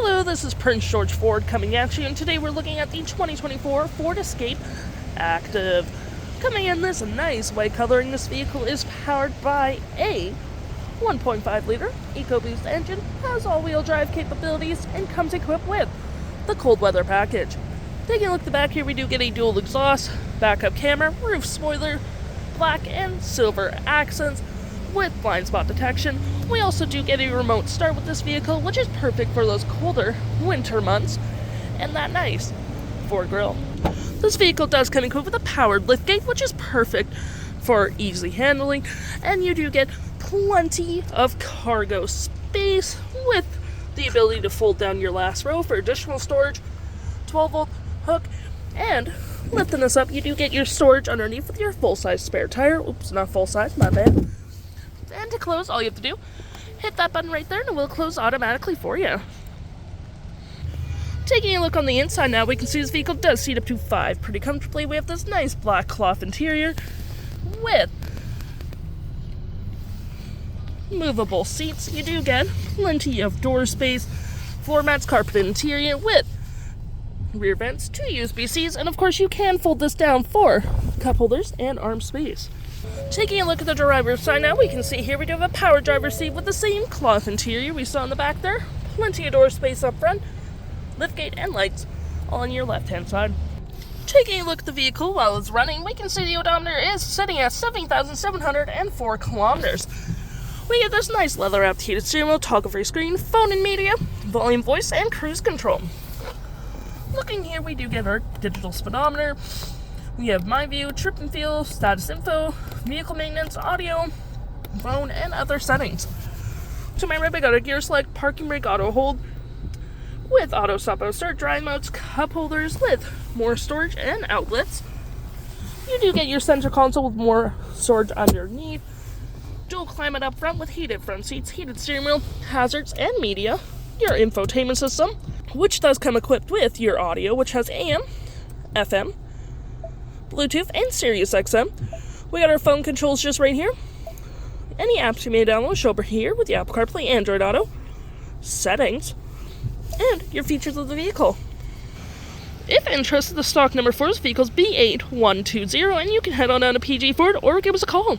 Hello, this is Prince George Ford coming at you, and today we're looking at the 2024 Ford Escape Active. Coming in this nice white coloring, this vehicle is powered by a 1.5-liter EcoBoost engine, has all-wheel drive capabilities, and comes equipped with the cold weather package. Taking a look at the back here, we do get a dual exhaust, backup camera, roof spoiler, black and silver accents with blind spot detection. We also do get a remote start with this vehicle, which is perfect for those colder winter months, and that nice Ford grille. This vehicle does come equipped with a powered liftgate, which is perfect for easy handling, and you do get plenty of cargo space with the ability to fold down your last row for additional storage, 12-volt hook, and lifting this up, you do get your storage underneath with your full-size spare tire. Oops, not full-size, my bad. And to close, all you have to do, hit that button right there and it will close automatically for you. Taking a look on the inside now, we can see this vehicle does seat up to 5 pretty comfortably. We have this nice black cloth interior with movable seats. You do get plenty of door space, floor mats, carpeted interior with rear vents, 2 USB-Cs, and of course you can fold this down for cup holders and arm space. Taking a look at the driver's side now, we can see here we do have a power driver's seat with the same cloth interior we saw in the back there. Plenty of door space up front, liftgate and lights all on your left-hand side. Taking a look at the vehicle while it's running, we can see the odometer is sitting at 7,704 kilometers. We get this nice leather-wrapped heated steering wheel, toggle-free screen, phone and media, volume, voice, and cruise control. Looking here, we do get our digital speedometer. We have My View, Trip and Feel, Status Info, Vehicle Maintenance, Audio, Phone, and other settings. To my right, I got a gear select, parking brake, auto hold, with auto stop, auto start, drive modes, cup holders with more storage and outlets. You do get your center console with more storage underneath. Dual climate up front with heated front seats, heated steering wheel, hazards, and media. Your infotainment system, which does come equipped with your audio, which has AM, FM, Bluetooth, and SiriusXM. We got our phone controls just right here. Any apps you may download show over here with the Apple CarPlay, Android Auto, settings, and your features of the vehicle. If interested, the stock number for this vehicle is B8120, and you can head on down to PG Ford or give us a call.